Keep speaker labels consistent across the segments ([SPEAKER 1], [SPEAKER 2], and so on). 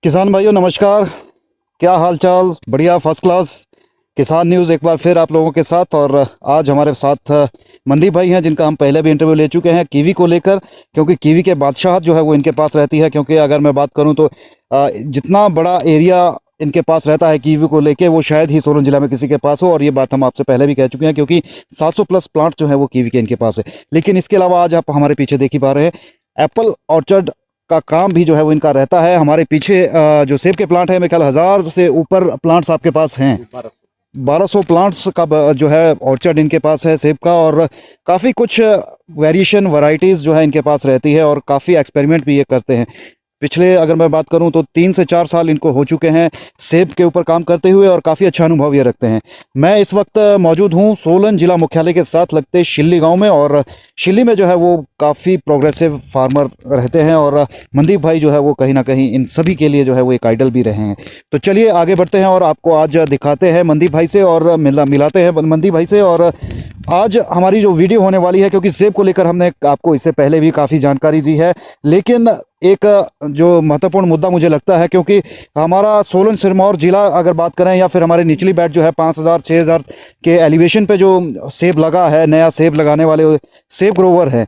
[SPEAKER 1] किसान भाइयों नमस्कार। क्या हाल चाल? बढ़िया, फर्स्ट क्लास। किसान न्यूज़ एक बार फिर आप लोगों के साथ। और आज हमारे साथ मनदीप भाई हैं, जिनका हम पहले भी इंटरव्यू ले चुके हैं कीवी को लेकर, क्योंकि कीवी के बादशाहत जो है वो इनके पास रहती है। क्योंकि अगर मैं बात करूं तो जितना बड़ा एरिया इनके पास रहता है कीवी को लेके, वो शायद ही सोलन जिला में किसी के पास हो। और ये बात हम आपसे पहले भी कह चुके हैं, क्योंकि 700 प्लस प्लांट जो है वो कीवी के इनके पास है। लेकिन इसके अलावा आज आप हमारे पीछे देख ही पा रहे हैं, एप्पल ऑर्चर्ड का काम भी जो है वो इनका रहता है। हमारे पीछे जो सेब के प्लांट है, मेरे ख्याल 1000 से ऊपर प्लांट्स आपके पास हैं। 1200 प्लांट्स का जो है ऑर्चर्ड इनके पास है सेब का। और काफ़ी कुछ वेरिएशन वैरायटीज़ जो है इनके पास रहती है, और काफ़ी एक्सपेरिमेंट भी ये करते हैं। पिछले अगर मैं बात करूं तो 3 से 4 साल इनको हो चुके हैं सेब के ऊपर काम करते हुए, और काफ़ी अच्छा अनुभव ये रखते हैं। मैं इस वक्त मौजूद हूं सोलन जिला मुख्यालय के साथ लगते शिल्ली गांव में, और शिल्ली में जो है वो काफ़ी प्रोग्रेसिव फार्मर रहते हैं। और मनदीप भाई जो है वो कहीं ना कहीं इन सभी के लिए जो है वो एक आइडल भी रहे हैं। तो चलिए आगे बढ़ते हैं और आपको आज दिखाते हैं मनदीप भाई से, और मिलाते हैं मनदीप भाई से। और आज हमारी जो वीडियो होने वाली है, क्योंकि सेब को लेकर हमने आपको इससे पहले भी काफ़ी जानकारी दी है, लेकिन एक जो महत्वपूर्ण मुद्दा मुझे लगता है, क्योंकि हमारा सोलन सिरमौर जिला अगर बात करें, या फिर हमारे निचली बेल्ट जो है 5000 6000 के एलिवेशन पे जो सेब लगा है, नया सेब लगाने वाले सेब ग्रोवर हैं,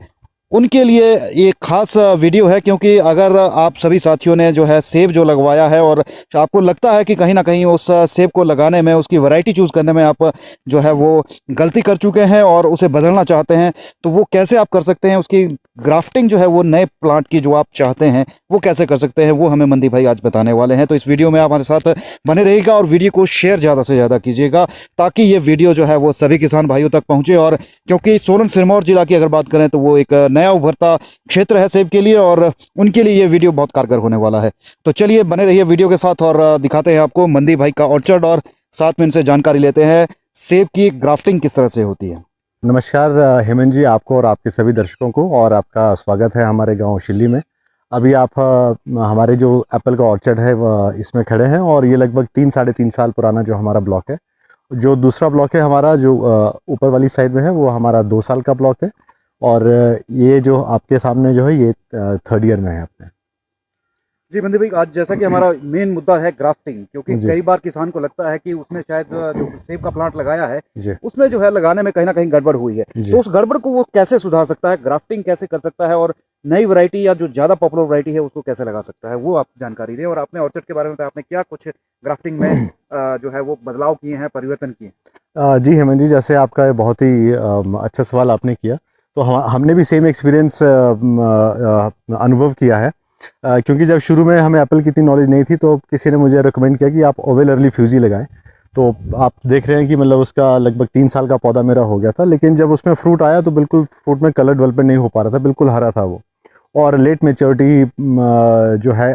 [SPEAKER 1] उनके लिए ये खास वीडियो है। क्योंकि अगर आप सभी साथियों ने जो है सेब जो लगवाया है, और आपको लगता है कि कहीं ना कहीं उस सेब को लगाने में, उसकी वैरायटी चूज़ करने में आप जो है वो गलती कर चुके हैं और उसे बदलना चाहते हैं, तो वो कैसे आप कर सकते हैं? उसकी ग्राफ्टिंग जो है वो नए प्लांट की जो आप चाहते हैं वो कैसे कर सकते हैं, वो हमें मनदीप भाई आज बताने वाले हैं। तो इस वीडियो में आप हमारे साथ बने रहिएगा, और वीडियो को शेयर ज़्यादा से ज़्यादा कीजिएगा, ताकि ये वीडियो जो है वो सभी किसान भाइयों तक पहुँचे। और क्योंकि सोलन सिरमौर जिला की अगर बात करें तो वो एक नया उभरता क्षेत्र है सेब के लिए, और उनके लिए ये वीडियो बहुत कारगर होने वाला है। तो चलिए बने रहिए वीडियो के साथ, और दिखाते हैं आपको मनदीप भाई का ऑर्चर्ड, और साथ में इनसे जानकारी लेते हैं सेब की ग्राफ्टिंग किस तरह से होती है।
[SPEAKER 2] नमस्कार हेमंत जी, आपको और आपके सभी दर्शकों को, और आपका स्वागत है हमारे गांव शिल्ली में। अभी आप हमारे जो एप्पल का ऑर्चर्ड है वह इसमें खड़े हैं, और ये लगभग 3-3.5 साल पुराना जो हमारा ब्लॉक है। जो दूसरा ब्लॉक है हमारा, जो ऊपर वाली साइड में है, वो हमारा 2 साल का ब्लॉक है। और ये जो आपके सामने जो है ये 3rd ईयर में है अपने।
[SPEAKER 1] जी मनदीप भाई, आज जैसा कि हमारा मेन मुद्दा है ग्राफ्टिंग, क्योंकि कई बार किसान को लगता है कि उसने शायद जो सेब का प्लांट लगाया है उसमें जो है लगाने में कहीं ना कहीं गड़बड़ हुई है, तो उस गड़बड़ को वो कैसे सुधार सकता है, ग्राफ्टिंग कैसे कर सकता है, और नई वैरायटी या जो ज़्यादा पॉपुलर वैरायटी है उसको कैसे लगा सकता है, वो आप जानकारी दें। और आपने ऑर्चर्ड के बारे में आपने क्या कुछ ग्राफ्टिंग में जो है वो बदलाव किए हैं, परिवर्तन किए हैं?
[SPEAKER 2] जी हेमंत जी, जैसे आपका बहुत ही अच्छा सवाल आपने किया, तो हमने भी सेम एक्सपीरियंस अनुभव किया है। क्योंकि जब शुरू में हमें एप्पल की इतनी नॉलेज नहीं थी, तो किसी ने मुझे रिकमेंड किया कि आप ओवेल अर्ली फ्यूजी लगाएं। तो आप देख रहे हैं कि मतलब उसका लगभग 3 साल का पौधा मेरा हो गया था, लेकिन जब उसमें फ्रूट आया तो बिल्कुल फ्रूट में कलर डेवलपमेंट नहीं हो पा रहा था, बिल्कुल हरा था वो। और लेट मेच्योरिटी जो है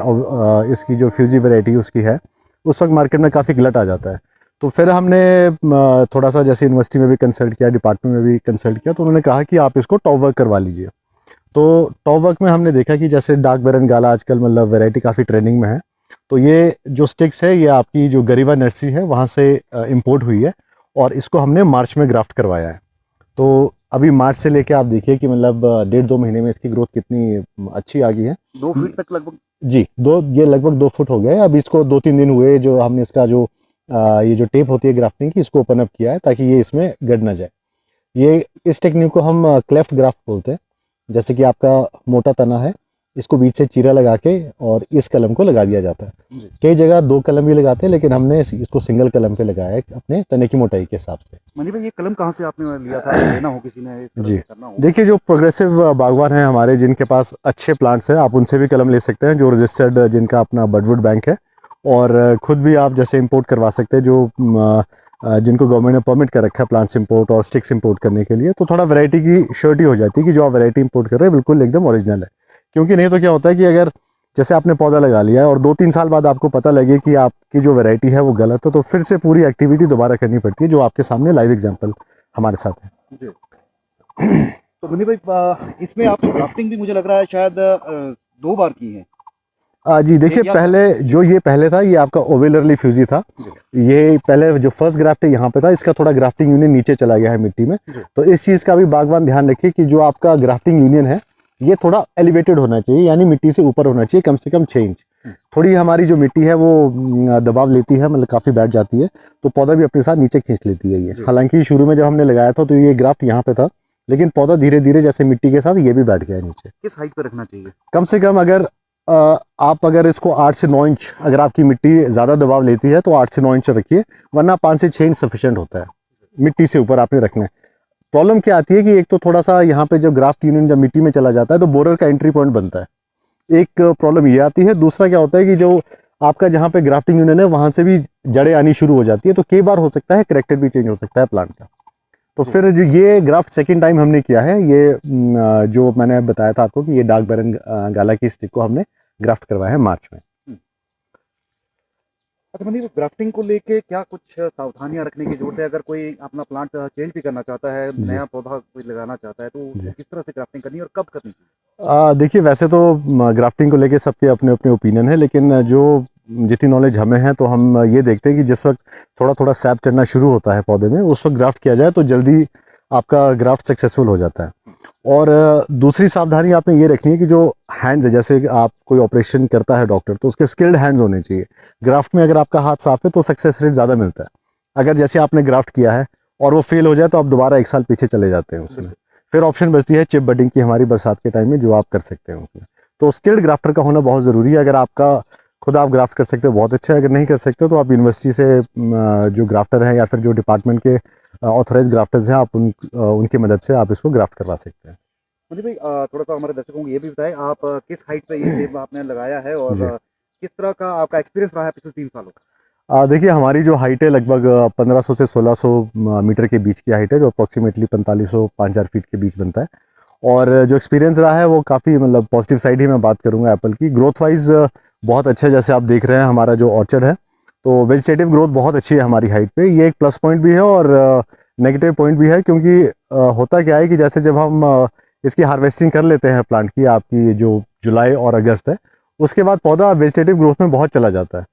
[SPEAKER 2] इसकी जो फ्यूजी वैरायटी उसकी है, उस वक्त मार्केट में काफ़ी गलत आ जाता है। तो फिर हमने थोड़ा सा जैसे यूनिवर्सिटी में भी कंसल्ट किया, डिपार्टमेंट में भी कंसल्ट किया, तो उन्होंने कहा कि आप इसको टॉप वर्क करवा लीजिए। तो टॉप वर्क में हमने देखा कि जैसे डार्क बेरन गाला आजकल मतलब वैरायटी काफ़ी ट्रेंडिंग में है, तो ये जो स्टिक्स है ये आपकी जो गरीबा नर्सरी है वहाँ से इंपोर्ट हुई है, और इसको हमने मार्च में ग्राफ्ट करवाया है। तो अभी मार्च से लेके आप देखिए कि मतलब 1.5-2 महीने में इसकी ग्रोथ कितनी अच्छी आ गई है।
[SPEAKER 1] 2 फीट तक लगभग? जी,
[SPEAKER 2] ये लगभग 2 फुट हो गया है। अभी इसको 2-3 दिन हुए जो हमने इसका जो ये जो टेप होती है ग्राफ्टिंग की, इसको ओपन अप किया है ताकि ये इसमें गड़ ना जाए। ये इस टेक्निक को हम क्लेफ्ट ग्राफ्ट बोलते हैं। जैसे कि आपका मोटा तना है, इसको बीच से चीरा लगा के और इस कलम को लगा दिया जाता है। कई जगह 2 कलम भी लगाते हैं, लेकिन हमने इसको सिंगल कलम पे लगाया है अपने तने की मोटाई के हिसाब से।
[SPEAKER 1] मनदीप भाई, ये कलम कहाँ से आपने लिया था? लेना हो किसी ने इस तरह
[SPEAKER 2] जी,
[SPEAKER 1] से करना हो?
[SPEAKER 2] देखिए जो प्रोग्रेसिव बागवान हैं हमारे, जिनके पास अच्छे प्लांट्स हैं, आप उनसे भी कलम ले सकते हैं, जो रजिस्टर्ड जिनका अपना बडवुड बैंक है। और खुद भी आप जैसे इंपोर्ट करवा सकते हैं, जो जिनको गवर्नमेंट ने परमिट कर रखा है प्लांट्स इंपोर्ट और स्टिक्स इंपोर्ट करने के लिए। तो थोड़ा वैरायटी की श्योरिटी हो जाती है कि जो आप वैरायटी इंपोर्ट कर रहे हैं बिल्कुल एकदम ओरिजिनल है। क्योंकि नहीं तो क्या होता है कि अगर जैसे आपने पौधा लगा लिया है और 2-3 साल बाद आपको पता लगे कि आपकी जो वैरायटी है वो गलत है, तो फिर से पूरी एक्टिविटी दोबारा करनी पड़ती है, जो आपके सामने लाइव एग्जाम्पल हमारे साथ है।
[SPEAKER 1] जी। तो मनदीप भाई, इसमें आपने ग्राफ्टिंग भी मुझे लग रहा है शायद 2 बार की है।
[SPEAKER 2] जी देखिए, पहले जो ये पहले था ये आपका ओवेल अर्ली फ्यूजी था। ये पहले जो फर्स्ट ग्राफ्ट है यहाँ पे था, इसका थोड़ा ग्राफ्टिंग यूनियन नीचे चला गया है मिट्टी में। तो इस चीज़ का भी बागवान ध्यान रखिए कि जो आपका ग्राफ्टिंग यूनियन है ये थोड़ा एलिवेटेड होना चाहिए, यानी मिट्टी से ऊपर होना चाहिए कम से कम 6 इंच। थोड़ी हमारी जो मिट्टी है वो दबाव लेती है, मतलब काफ़ी बैठ जाती है, तो पौधा भी अपने साथ नीचे खींच लेती है ये। हालांकि शुरू में जब हमने लगाया था तो ये ग्राफ्ट यहाँ पे था, लेकिन पौधा धीरे धीरे जैसे मिट्टी के साथ ये भी बैठ गया है नीचे।
[SPEAKER 1] किस हाइट पे रखना चाहिए?
[SPEAKER 2] कम से कम अगर आप अगर इसको 8 से 9 इंच, अगर आपकी मिट्टी ज़्यादा दबाव लेती है तो 8 से 9 इंच रखिए, वरना 5 से 6 इंच सफिशिएंट होता है। मिट्टी से ऊपर आपने रखना है। प्रॉब्लम क्या आती है कि एक तो थोड़ा सा यहाँ पे जब ग्राफ्ट यूनियन जब मिट्टी में चला जाता है तो बोरर का एंट्री पॉइंट बनता है, एक प्रॉब्लम ये आती है। दूसरा क्या होता है कि जो आपका जहाँ पे ग्राफ्टिंग यूनियन है वहाँ से भी जड़ें आनी शुरू हो जाती है, तो कई बार हो सकता है करेक्टर भी चेंज हो सकता है प्लांट का। तो फिर जो ये ग्राफ्ट सेकेंड टाइम हमने किया है, ये जो मैंने बताया था आपको कि ये डार्क बैरन गाला की स्टिक को हमने ग्राफ्ट करवाया है मार्च में।
[SPEAKER 1] अच्छा मनीष, ग्राफ्टिंग को लेके क्या कुछ सावधानियां रखने की जरूरत है? अगर कोई अपना प्लांट चेंज भी करना चाहता है, नया पौधा कोई लगाना चाहता है, तो उसको किस तरह से ग्राफ्टिंग करनी है और कब करनी चाहिए?
[SPEAKER 2] देखिए, वैसे तो ग्राफ्टिंग को लेके सबके अपने अपने ओपिनियन है, लेकिन जो जितनी नॉलेज हमें है तो हम ये देखते हैं कि जिस वक्त थोड़ा थोड़ा सैप चढ़ना शुरू होता है पौधे में, उस वक्त ग्राफ्ट किया जाए तो जल्दी आपका ग्राफ्ट सक्सेसफुल हो जाता है। और दूसरी सावधानी आपने ये रखनी है कि जो हैंड्स है, जैसे आप कोई ऑपरेशन करता है डॉक्टर, तो उसके स्किल्ड हैंड्स होने चाहिए। ग्राफ्ट में अगर आपका हाथ साफ है तो सक्सेस रेट ज़्यादा मिलता है। अगर जैसे आपने ग्राफ्ट किया है और वो फेल हो जाए तो आप दोबारा 1 साल पीछे चले जाते हैं उसमें। फिर ऑप्शन बचती है चिप बडिंग की, हमारी बरसात के टाइम में, जो आप कर सकते हैं उसमें। तो स्किल्ड ग्राफ्टर का होना बहुत ज़रूरी है। अगर आपका खुद आप ग्राफ्ट कर सकते हो बहुत अच्छा है, अगर नहीं कर सकते तो आप यूनिवर्सिटी से जो ग्राफ्टर हैं या फिर जो डिपार्टमेंट के ऑथराइज ग्राफ्टर्स हैं, आप उनकी मदद से आप इसको ग्राफ्ट करवा सकते हैं।
[SPEAKER 1] मुझे भाई थोड़ा सा हमारे दर्शकों को ये भी बताएं, आप किस हाइट पे ये सेब आपने लगाया है और किस तरह का आपका एक्सपीरियंस रहा है पिछले 3 सालों का?
[SPEAKER 2] देखिए, हमारी जो हाइट है लगभग 1500 से 1600 मीटर के बीच की हाइट है, जो अप्रॉक्सीमेटली 4500 5000 फीट के बीच बनता है। और जो एक्सपीरियंस रहा है वो काफ़ी, मतलब पॉजिटिव साइड ही मैं बात करूँगा एप्पल की। ग्रोथ वाइज बहुत अच्छा है। जैसे आप देख रहे हैं हमारा जो ऑर्चर्ड है, तो वेजिटेटिव ग्रोथ बहुत अच्छी है हमारी हाइट पे। ये एक प्लस पॉइंट भी है और नेगेटिव पॉइंट भी है, क्योंकि होता क्या है कि जैसे जब हम इसकी हार्वेस्टिंग कर लेते हैं प्लांट की, आपकी जो जुलाई और अगस्त है, उसके बाद पौधा वेजिटेटिव ग्रोथ में बहुत चला जाता है।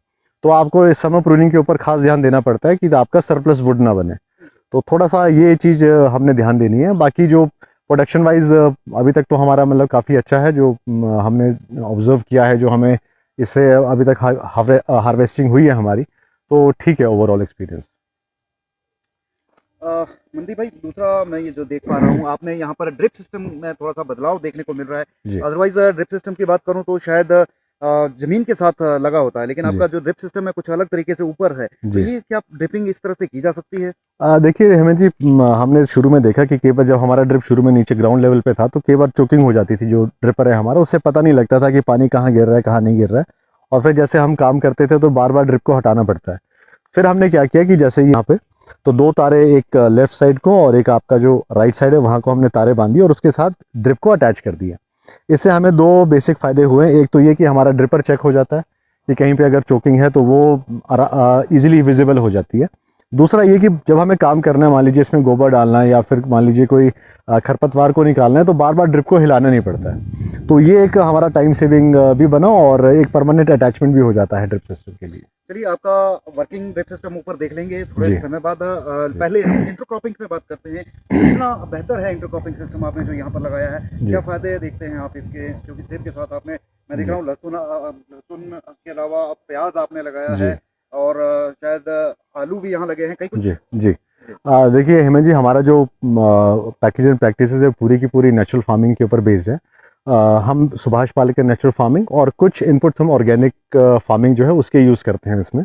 [SPEAKER 2] तो आपको इस समर प्रूनिंग के ऊपर खास ध्यान देना पड़ता है कि आपका सरप्लस वुड ना बने। तो थोड़ा सा ये चीज़ हमने ध्यान देनी है। बाकी जो प्रोडक्शन वाइज अभी तक तो हमारा मतलब काफ़ी अच्छा है, जो हमने ऑब्जर्व किया है, जो हमें इससे अभी तक हार्वेस्टिंग हुई है हमारी, तो ठीक है ओवरऑल एक्सपीरियंस।
[SPEAKER 1] मनदीप भाई, दूसरा मैं ये जो देख पा रहा हूँ, आपने यहाँ पर ड्रिप सिस्टम में थोड़ा सा बदलाव देखने को मिल रहा है। अदरवाइज ड्रिप सिस्टम की बात करूँ तो शायद जमीन के साथ लगा होता है, लेकिन आपका जो ड्रिप सिस्टम है कुछ अलग तरीके से ऊपर है। तो ये क्या ड्रिपिंग इस तरह से की जा सकती है?
[SPEAKER 2] देखिए हेमंत जी, हमने शुरू में देखा कि कई बार जब हमारा ड्रिप शुरू में नीचे ग्राउंड लेवल पे था तो कई बार चोकिंग हो जाती थी। जो ड्रिपर है हमारा, उससे पता नहीं लगता था कि पानी कहाँ गिर रहा है कहाँ नहीं गिर रहा है, और फिर जैसे हम काम करते थे तो बार बार ड्रिप को हटाना पड़ता है। फिर हमने क्या किया कि जैसे यहाँ पे तो 2 तारे, एक लेफ्ट साइड को और एक आपका जो राइट साइड है वहाँ को हमने तारे बांधी और उसके साथ ड्रिप को अटैच कर दिया। इससे हमें 2 बेसिक फ़ायदे हुए। एक तो ये कि हमारा ड्रिपर चेक हो जाता है कि कहीं पे अगर चोकिंग है तो वो ईजिली विजिबल हो जाती है। दूसरा ये कि जब हमें काम करना है, मान लीजिए इसमें गोबर डालना है या फिर मान लीजिए कोई खरपतवार को निकालना है, तो बार बार ड्रिप को हिलाना नहीं पड़ता है। तो ये एक हमारा टाइम सेविंग भी बना और एक परमानेंट अटैचमेंट भी हो जाता है ड्रिप सिस्टम के लिए।
[SPEAKER 1] चलिए, आपका वर्किंग ड्रिप सिस्टम ऊपर देख लेंगे थोड़े समय बाद। पहले हम इंटरक्रॉपिंग पे बात करते हैं। कितना बेहतर है इंटरक्रॉपिंग सिस्टम आपने जो यहाँ पर लगाया है? क्या फायदे देखते हैं आप इसके? क्योंकि सेब के साथ आपने, मैं देख रहा हूँ, लहसुन के अलावा प्याज आपने लगाया है और शायद आलू भी यहाँ लगे हैं कई कुछ।
[SPEAKER 2] जी देखिए हेमंत जी, हमारा जो पैकेज एंड प्रैक्टिसेस है पूरी की पूरी नेचुरल फार्मिंग के ऊपर बेस्ड है। हम सुभाष पालेकर नेचुरल फार्मिंग और कुछ इनपुट्स हम ऑर्गेनिक फार्मिंग जो है उसके यूज़ करते हैं इसमें।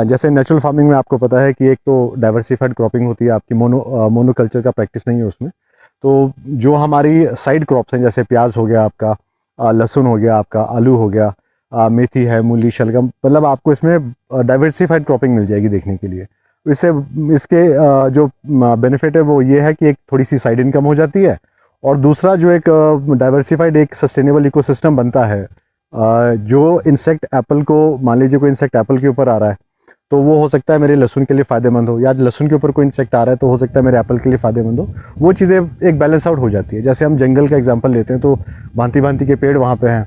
[SPEAKER 2] जैसे नेचुरल फार्मिंग में आपको पता है कि एक तो डाइवर्सिफाइड क्रॉपिंग होती है, आपकी मोनोकल्चर का प्रैक्टिस नहीं है उसमें। तो जो हमारी साइड क्रॉप्स हैं, जैसे प्याज हो गया आपका, लहसुन हो गया आपका, आलू हो गया, मेथी है, मूली, शलगम, मतलब आपको इसमें डाइवर्सिफाइड क्रॉपिंग मिल जाएगी देखने के लिए। इससे इसके जो बेनिफिट है वो ये है कि एक थोड़ी सी साइड इनकम हो जाती है, और दूसरा जो एक डाइवर्सिफाइड एक सस्टेनेबल इकोसिस्टम बनता है। जो इंसेक्ट एप्पल को, मान लीजिए कोई इंसेक्ट एप्पल के ऊपर आ रहा है तो वो हो सकता है मेरे लहसुन के लिए फ़ायदेमंद हो, या लहसुन के ऊपर कोई इंसेक्ट आ रहा है तो हो सकता है मेरे एप्पल के लिए फ़ायदेमंद हो। वो चीज़ें एक बैलेंस आउट हो जाती है। जैसे हम जंगल का एग्जांपल लेते हैं तो भांति भांति के पेड़ वहाँ पे हैं,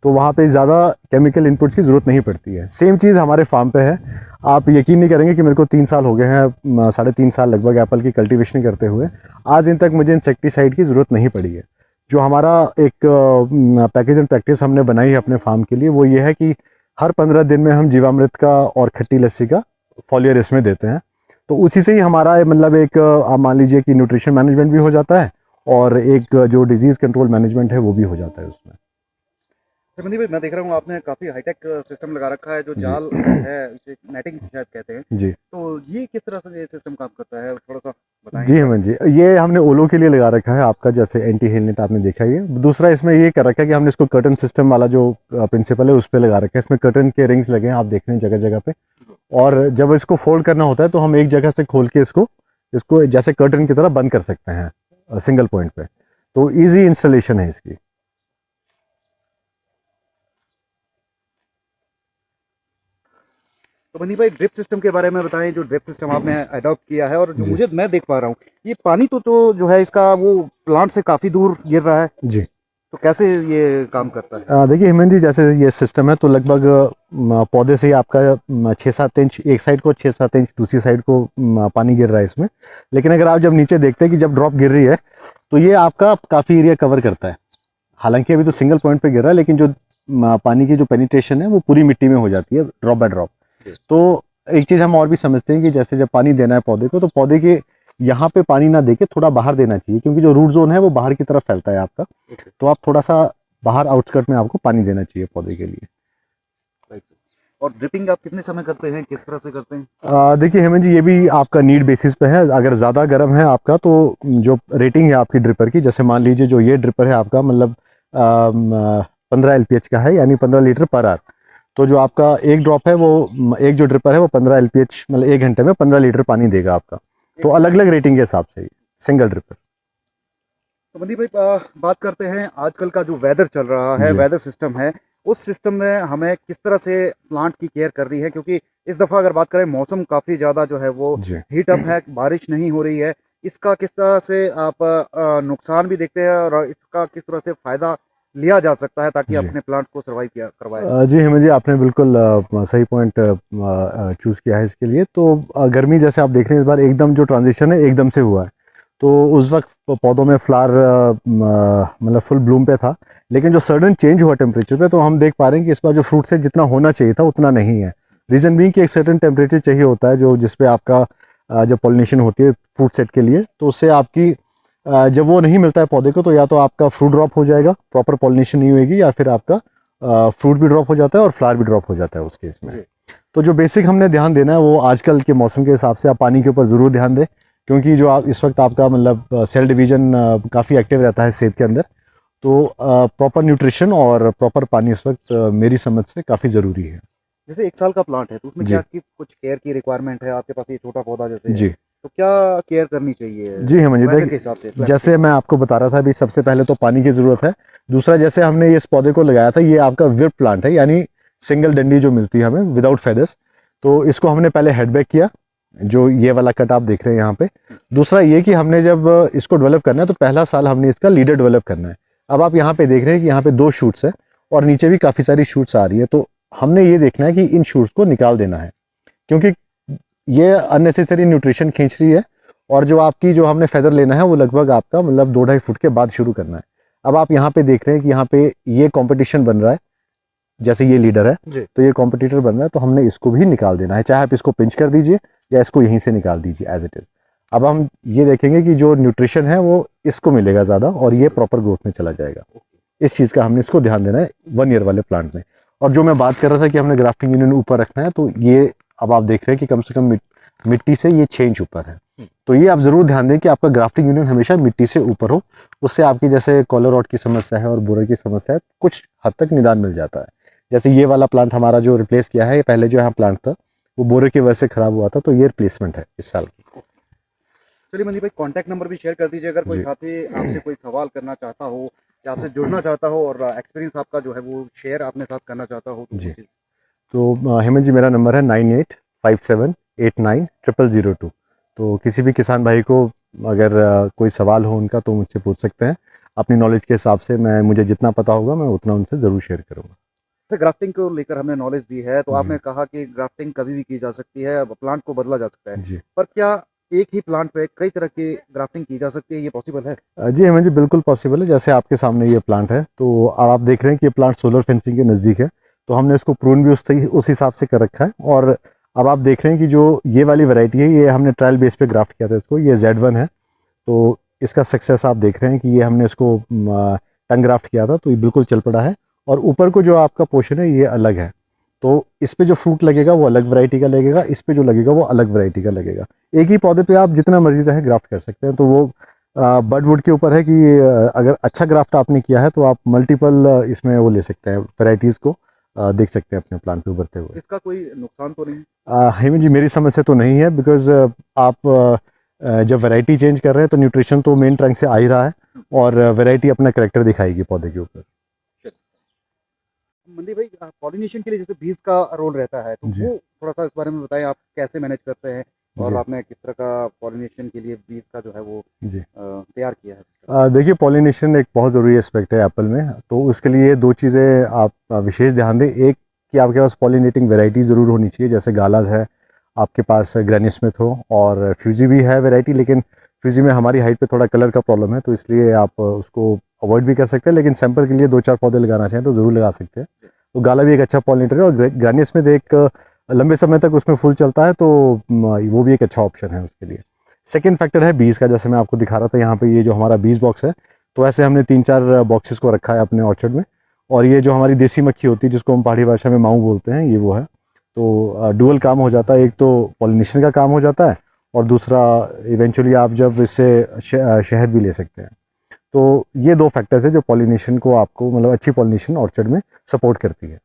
[SPEAKER 2] तो वहाँ पे ज़्यादा केमिकल इनपुट्स की ज़रूरत नहीं पड़ती है। सेम चीज़ हमारे फार्म पे है। आप यकीन नहीं करेंगे कि मेरे को 3 साल हो गए हैं, 3.5 साल लगभग एप्पल की कल्टीवेशन करते हुए, आज दिन तक मुझे इंसेक्टिसाइड की ज़रूरत नहीं पड़ी है। जो हमारा एक पैकेज एंड प्रैक्टिस हमने बनाई है अपने फार्म के लिए, वो ये है कि हर 15 दिन में हम जीवामृत का और खट्टी लस्सी का फॉलियर इसमें देते हैं। तो उसी से ही हमारा मतलब एक आप मान लीजिए कि न्यूट्रिशन मैनेजमेंट भी हो जाता है और एक जो डिजीज़ कंट्रोल मैनेजमेंट है वो भी हो जाता है उसमें।
[SPEAKER 1] अच्छा मंदी भाई, मैं देख रहा हूँ आपने काफ़ी हाईटेक सिस्टम लगा रखा है, जो
[SPEAKER 2] जी।
[SPEAKER 1] जाल है इसे नेटिंग शायद कहते हैं।
[SPEAKER 2] जी।
[SPEAKER 1] तो ये किस तरह से ये सिस्टम काम करता है, थोड़ा सा बताएं
[SPEAKER 2] जी
[SPEAKER 1] इस बारे
[SPEAKER 2] हेमंत जी, ये हमने ओलो के लिए लगा रखा है आपका, जैसे एंटी हेल नेट आपने देखा ही है। दूसरा इसमें ये कर रखा है कि हमने इसको कर्टन सिस्टम वाला जो प्रिंसिपल है उस पर लगा रखा है। इसमें कर्टन के रिंग्स लगे हैं, आप देख रहे हैं जगह जगह पे। और जब इसको फोल्ड करना होता है तो हम एक जगह से खोल के इसको इसको जैसे कर्टन की तरह बंद कर सकते हैं सिंगल पॉइंट पे। तो इजी इंस्टॉलेशन है इसकी।
[SPEAKER 1] तो बनी भाई, ड्रिप सिस्टम के बारे में बताएं, जो ड्रिप सिस्टम आपने अडॉप्ट किया है और जो
[SPEAKER 2] जी।
[SPEAKER 1] मुझे मैं देख पा रहा हूँ, ये पानी तो जो है इसका वो प्लांट से काफ़ी दूर गिर रहा है,
[SPEAKER 2] जी।
[SPEAKER 1] तो कैसे ये काम करता है?
[SPEAKER 2] देखिए हेमंत जी, जैसे ये सिस्टम है तो लगभग पौधे से ही आपका 6-7 इंच एक साइड को, 6-7 इंच दूसरी साइड को पानी गिर रहा है इसमें। लेकिन अगर आप जब नीचे देखते हैं कि जब ड्रॉप गिर रही है तो ये आपका काफ़ी एरिया कवर करता है। हालांकि अभी तो सिंगल पॉइंट पे गिर रहा है, लेकिन जो पानी की जो पेनिट्रेशन है वो पूरी मिट्टी में हो जाती है ड्रॉप बाय ड्रॉप। तो एक चीज़ हम और भी समझते हैं कि जैसे जब पानी देना है पौधे को, तो पौधे के यहाँ पे पानी ना देके थोड़ा बाहर देना चाहिए, क्योंकि जो रूट जोन है वो बाहर की तरफ फैलता है आपका। तो आप थोड़ा सा बाहर आउटस्कर्ट में आपको पानी देना चाहिए पौधे के लिए।
[SPEAKER 1] और ड्रिपिंग आप कितने समय करते हैं, किस तरह से करते हैं?
[SPEAKER 2] देखिए हेमंत जी, ये भी आपका नीड बेसिस पे है। अगर ज़्यादा गर्म है आपका तो जो रेटिंग है आपकी ड्रिपर की, जैसे मान लीजिए जो ये ड्रिपर है आपका मतलब 15 LPH का है, यानी 15 लीटर पर आवर। तो जो आपका एक ड्रॉप है वो, एक जो ड्रिपर है वो 15 LPH मतलब 1 घंटे में 15 लीटर पानी देगा आपका। तो अलग अलग रेटिंग के हिसाब से सिंगल ड्रिपर।
[SPEAKER 1] तो बंदी भाई, बात करते हैं आजकल का जो वेदर चल रहा है,
[SPEAKER 2] जी।
[SPEAKER 1] वेदर सिस्टम है, उस सिस्टम में हमें किस तरह से प्लांट की केयर कर रही है, क्योंकि इस दफ़ा अगर बात करें मौसम काफ़ी ज़्यादा जो है वो
[SPEAKER 2] जी।
[SPEAKER 1] हीट अप है, बारिश नहीं हो रही है। इसका किस तरह से आप नुकसान भी देखते हैं और इसका किस तरह से फ़ायदा लिया जा सकता है ताकि
[SPEAKER 2] जी।
[SPEAKER 1] अपने प्लांट को सर्वाइव किया करवाया जा
[SPEAKER 2] जी हेमंत जी, आपने बिल्कुल सही पॉइंट चूज़ किया है इसके लिए। तो गर्मी जैसे आप देख रहे हैं इस बार एकदम जो ट्रांजिशन है एकदम से हुआ है। तो उस वक्त पौधों में फ्लावर मतलब फुल ब्लूम पे था, लेकिन जो सडन चेंज हुआ टेम्परेचर पे, तो हम देख पा रहे हैं कि इस बार जो फ्रूट से जितना होना चाहिए था उतना नहीं है। रीज़न बीइंग कि एक सर्टेन टेम्परेचर चाहिए होता है जो जिसपे आपका जब पॉलिनेशन होती है फ्रूट सेट के लिए, तो उससे आपकी जब वो नहीं मिलता है पौधे को, तो या तो आपका फ्रूट ड्रॉप हो जाएगा, प्रॉपर पॉलिनेशन नहीं होगी, या फिर आपका फ्रूट भी ड्रॉप हो जाता है और फ्लावर भी ड्रॉप हो जाता है उस केस में। तो जो बेसिक हमने ध्यान देना है वो आजकल के मौसम के हिसाब से आप पानी के ऊपर ज़रूर ध्यान दें, क्योंकि जो आप इस वक्त आपका मतलब सेल डिवीजन काफ़ी एक्टिव रहता है सेब के अंदर। तो प्रॉपर न्यूट्रिशन और प्रॉपर पानी इस वक्त मेरी समझ से काफ़ी ज़रूरी है।
[SPEAKER 1] जैसे 1 साल का प्लांट है तो उसमें
[SPEAKER 2] जी।
[SPEAKER 1] क्या कुछ केयर की रिक्वायरमेंट है? आपके पास ये छोटा पौधा जैसे है,
[SPEAKER 2] जी।
[SPEAKER 1] तो क्या केयर करनी चाहिए
[SPEAKER 2] जी हेमंत जी,
[SPEAKER 1] वेदर के हिसाब से?
[SPEAKER 2] जैसे मैं आपको बता रहा था अभी, सबसे पहले तो पानी की ज़रूरत है। दूसरा, जैसे हमने इस पौधे को लगाया था, ये आपका विप प्लांट है, यानी सिंगल डंडी जो मिलती है हमें विदाउट फेदर्स। तो इसको हमने पहले हेडबैक किया, जो ये वाला कट आप देख रहे हैं यहाँ पे। दूसरा ये कि हमने जब इसको डेवलप करना है तो पहला साल हमने इसका लीडर डेवलप करना है। अब आप यहाँ पे देख रहे हैं कि यहाँ पे 2 शूट्स है और नीचे भी काफ़ी सारी शूट्स आ रही है। तो हमने ये देखना है कि इन शूट्स को निकाल देना है, क्योंकि ये अननेसेसरी न्यूट्रिशन खींच रही है। और जो आपकी जो हमने फेदर लेना है वो लगभग आपका मतलब 2-2.5 फुट के बाद शुरू करना है। अब आप यहाँ पे देख रहे हैं कि यहाँ पे ये कंपटीशन बन रहा है, जैसे ये लीडर है
[SPEAKER 1] जी।
[SPEAKER 2] तो ये कॉम्पिटिटर बन रहा है, तो हमने इसको भी निकाल देना है। चाहे आप इसको पिंच कर दीजिए या इसको यहीं से निकाल दीजिए एज इट इज़। अब हम ये देखेंगे कि जो न्यूट्रिशन है वो इसको मिलेगा ज़्यादा और ये प्रॉपर ग्रोथ में चला जाएगा। इस चीज़ का हमने इसको ध्यान देना है 1 ईयर वाले प्लांट में। और जो मैं बात कर रहा था कि हमने ग्राफ्टिंग यूनियन ऊपर रखना है, तो ये अब आप देख रहे हैं कि कम से कम मिट्टी से ये 6 इंच ऊपर है। तो ये आप ज़रूर ध्यान दें कि आपका ग्राफ्टिंग यूनियन हमेशा मिट्टी से ऊपर हो। उससे आपकी जैसे कॉलर रॉट की समस्या है और बोरर की समस्या है, कुछ हद तक निदान मिल जाता है। जैसे ये वाला प्लांट हमारा जो रिप्लेस किया है, पहले जो यहाँ प्लांट था वो बोरे की वजह से खराब हुआ था, तो ये रिप्लेसमेंट है इस साल की।
[SPEAKER 1] चलिए मनदीप भाई, कांटेक्ट नंबर भी शेयर कर दीजिए अगर कोई साथी आपसे कोई सवाल करना चाहता हो या आपसे जुड़ना चाहता हो और एक्सपीरियंस आपका जो है वो शेयर अपने साथ करना चाहता हो तो
[SPEAKER 2] जी।
[SPEAKER 1] वो चीज़।
[SPEAKER 2] तो हेमंत जी, मेरा नंबर है 9857890002। तो किसी भी किसान भाई को अगर कोई सवाल हो उनका तो मुझसे पूछ सकते हैं। अपनी नॉलेज के हिसाब से मुझे जितना पता होगा मैं उतना उनसे ज़रूर शेयर करूँगा।
[SPEAKER 1] जैसे ग्राफ्टिंग को लेकर हमने नॉलेज दी है, तो
[SPEAKER 2] जी।
[SPEAKER 1] आपने कहा कि ग्राफ्टिंग कभी भी की जा सकती है, प्लांट को बदला जा सकता है,
[SPEAKER 2] जी।
[SPEAKER 1] पर क्या एक ही प्लांट पे कई तरह की ग्राफ्टिंग की जा सकती है? ये पॉसिबल है?
[SPEAKER 2] जी हेमंत जी, बिल्कुल पॉसिबल है। जैसे आपके सामने ये प्लांट है, तो आप देख रहे हैं कि ये प्लांट सोलर फेंसिंग के नज़दीक है। तो तो हमने इसको प्रून भी उस हिसाब से कर रखा है। और अब आप देख रहे हैं कि जो ये वाली वैरायटी है ये हमने ट्रायल बेस पे ग्राफ्ट किया था इसको, ये Z1 है। तो इसका सक्सेस आप देख रहे हैं कि ये हमने इसको टंग ग्राफ्ट किया था तो ये बिल्कुल चल पड़ा है। और ऊपर को जो आपका पोर्शन है ये अलग है, तो इस पे जो फ्रूट लगेगा वो अलग वैरायटी का लगेगा, इस पे जो लगेगा वो अलग वैरायटी का लगेगा। एक ही पौधे पे आप जितना मर्जी चाहे ग्राफ्ट कर सकते हैं। तो वो बडवुड के ऊपर है कि अगर अच्छा ग्राफ्ट आपने किया है तो आप मल्टीपल इसमें वो ले सकते हैं, वैरायटीज़ को देख सकते हैं अपने प्लांट पे उभरते हुए।
[SPEAKER 1] इसका कोई नुकसान तो नहीं?
[SPEAKER 2] हेमंत जी मेरी समझ से तो नहीं है, बिकॉज आप जब वैरायटी चेंज कर रहे हैं तो न्यूट्रिशन तो मेन ट्रंक से आ ही रहा है और वैरायटी अपना करेक्टर दिखाएगी पौधे के ऊपर।
[SPEAKER 1] मंदी भाई, पॉलिनेशन के लिए जैसे बीज का रोल रहता है, तो
[SPEAKER 2] जी।
[SPEAKER 1] वो थोड़ा सा इस बारे में बताएं, आप कैसे मैनेज करते हैं और
[SPEAKER 2] जी।
[SPEAKER 1] आपने किस तरह का पॉलिनेशन के लिए बीज का जो है वो
[SPEAKER 2] जी
[SPEAKER 1] तैयार किया है?
[SPEAKER 2] देखिए पॉलिनेशन एक बहुत ज़रूरी एस्पेक्ट है एप्पल में, तो उसके लिए दो चीज़ें आप विशेष ध्यान दें। एक कि आपके पास पॉलिनेटिंग वैरायटी ज़रूर होनी चाहिए, जैसे गालाज है आपके पास, ग्रैनी स्मिथ हो, और फ्यूजी भी है वैरायटी, लेकिन फ्यूजी में हमारी हाइट पे थोड़ा कलर का प्रॉब्लम है तो इसलिए आप उसको अवॉइड भी कर सकते हैं, लेकिन सैंपल के लिए 2-4 पौधे लगाना चाहें तो ज़रूर लगा सकते हैं। तो गाला भी एक अच्छा पॉलिनेटर है, और ग्रैनी स्मिथ एक लंबे समय तक उसमें फूल चलता है तो वो भी एक अच्छा ऑप्शन है उसके लिए। सेकेंड फैक्टर है बीज का, जैसे मैं आपको दिखा रहा था यहाँ पे ये जो हमारा बीज बॉक्स है, तो ऐसे हमने 3-4 बॉक्सेस को रखा है अपने ऑर्चर्ड में। और ये जो हमारी देसी मक्खी होती है जिसको हम पहाड़ी भाषा में माऊ बोलते हैं, ये वो है। तो डुअल काम हो जाता है, एक तो पॉलिनेशन का काम हो जाता है और दूसरा इवेंचुअली आप जब इससे शहद भी ले सकते हैं। तो ये दो फैक्टर्स है जो पॉलिनेशन को आपको मतलब अच्छी पॉलिनेशन ऑर्चर्ड में सपोर्ट करती है।